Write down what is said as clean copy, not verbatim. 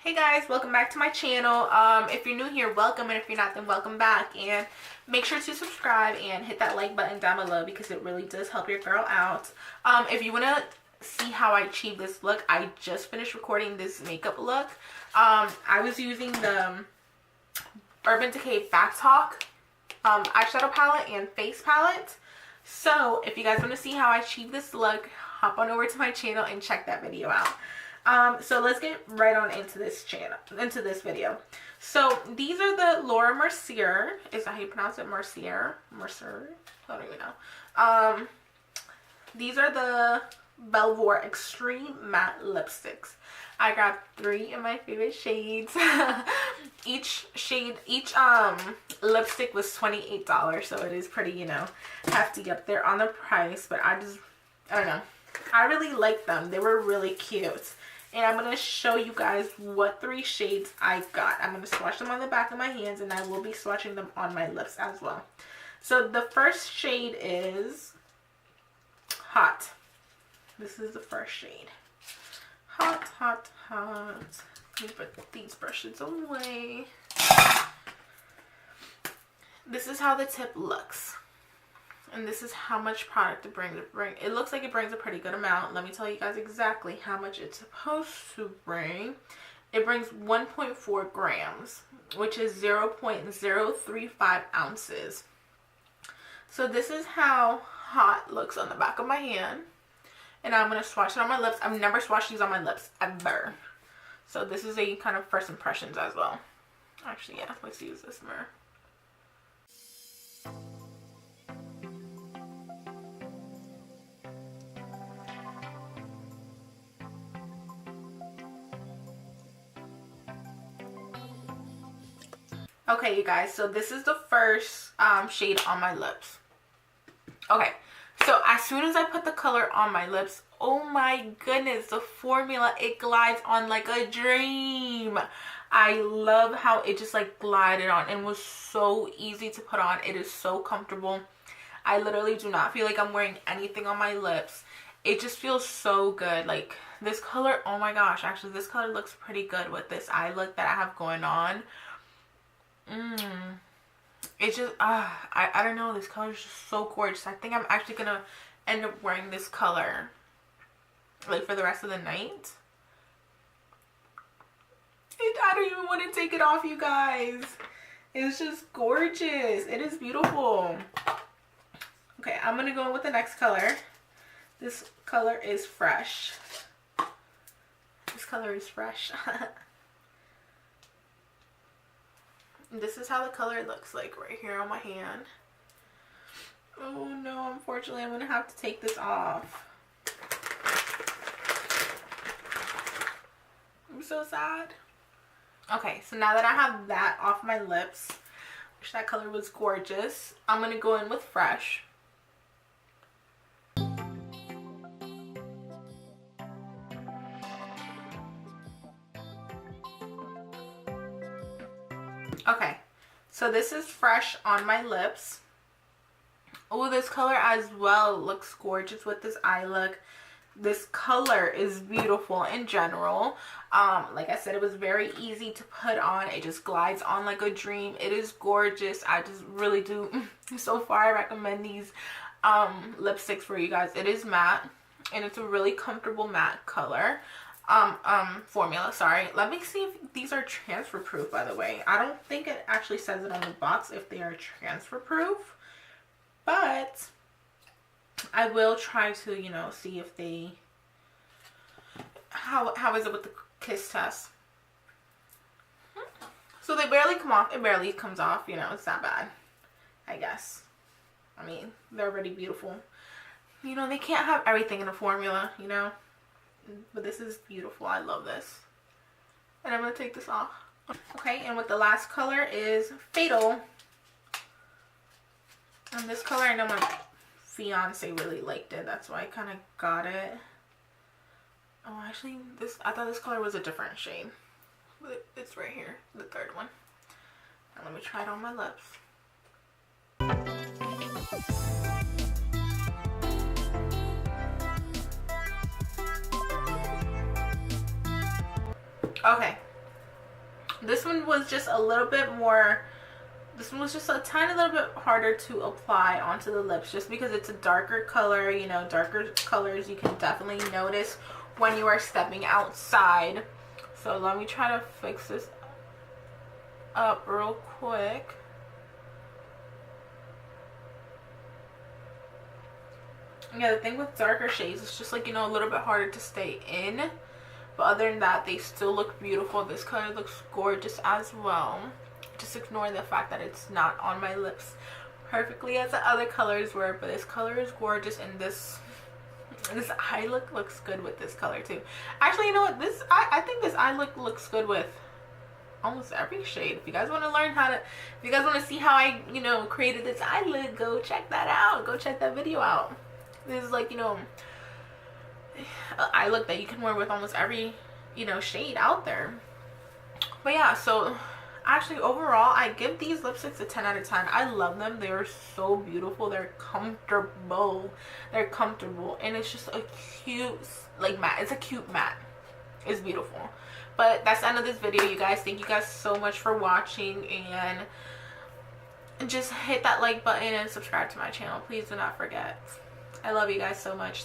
Hey guys, welcome back to my channel. If you're new here, welcome, and if you're not, then welcome back. And make sure to subscribe and hit that like button down below because it really does help your girl out. If you want to see how I achieve this look, I just finished recording this makeup look. I was using the Urban Decay Fat Talk eyeshadow palette and face palette. So if you guys want to see how I achieve this look, hop on over to my channel and check that video out. So let's get right on into this video. So these are the Laura Mercier. Is that how you pronounce it? Mercier? Mercier? I don't even know. These are the Belvoir Extreme Matte Lipsticks. I got 3 of my favorite shades. each lipstick was $28, so it is pretty, you know, hefty up there on the price, but I don't know. I really like them. They were really cute. And I'm going to show you guys what 3 shades I got. I'm going to swatch them on the back of my hands, and I will be swatching them on my lips as well. So the first shade is Hot. This is the first shade. Hot, hot, hot. Let me put these brushes away. This is how the tip looks. And this is how much product it brings. It looks like it brings a pretty good amount. Let me tell you guys exactly how much it's supposed to bring. It brings 1.4 grams, which is 0.035 ounces. So this is how Hot looks on the back of my hand. And I'm going to swatch it on my lips. I've never swatched these on my lips, ever. So this is a kind of first impressions as well. Actually, yeah, let's use this mirror. Okay, you guys, so this is the first shade on my lips. Okay, so as soon as I put the color on my lips, oh my goodness, the formula, it glides on like a dream. I love how it just like glided on and was so easy to put on. It is so comfortable. I literally do not feel like I'm wearing anything on my lips. It just feels so good. Like this color, oh my gosh, actually this color looks pretty good with this eye look that I have going on. It's just I don't know, this color is just so gorgeous. I think I'm actually gonna end up wearing this color like for the rest of the night. I don't even want to take it off, you guys. It's just gorgeous. It is beautiful. Okay, I'm gonna go in with the next color. This color is Fresh. This color is Fresh. This is how the color looks like right here on my hand. Oh no, unfortunately I'm going to have to take this off. I'm so sad. Okay, so now that I have that off my lips, which that color was gorgeous, I'm going to go in with Fresh. Okay, so this is Fresh on my lips. Oh, this color as well looks gorgeous with this eye look. This color is beautiful in general. Like I said, it was very easy to put on. It just glides on like a dream. It is gorgeous. I just really do. So far, I recommend these lipsticks for you guys. It is matte, and it's a really comfortable matte color. Formula, sorry. Let me see if these are transfer proof, by the way. I don't think it actually says it on the box if they are transfer proof, but I will try to, you know, see if they, how is it with the kiss test? So they barely come off. It barely comes off, you know, it's not bad, I guess. I mean, they're already beautiful. You know, they can't have everything in a formula, you know. But this is beautiful. I love this. And I'm going to take this off. Okay, and with the last color is Fatal. And this color, I know my fiance really liked it. That's why I kind of got it. Oh, actually, I thought this color was a different shade. But it's right here, the third one. And let me try it on my lips. Okay, This one was just a little bit more, this one was just a tiny little bit harder to apply onto the lips, just because it's a darker color. You know, darker colors you can definitely notice when you are stepping outside. So let me try to fix this up real quick. Yeah, the thing with darker shades, it's just like, you know, a little bit harder to stay in. But other than that, they still look beautiful. This color looks gorgeous as well. Just ignore the fact that it's not on my lips perfectly as the other colors were. But this color is gorgeous, and this eye look looks good with this color too. Actually, you know what? I think this eye look looks good with almost every shade. If you guys want to learn how to, if you guys want to see how I, you know, created this eye look, go check that out. Go check that video out. This is like, you know, an eye look that you can wear with almost every, you know, shade out there. But yeah, so actually overall I give these lipsticks a 10 out of 10. I love them. They are so beautiful. They're comfortable. They're comfortable, and it's just a cute, like, matte. It's a cute matte. It's beautiful. But that's the end of this video, you guys. Thank you guys so much for watching, and just hit that like button and subscribe to my channel. Please do not forget. I love you guys so much.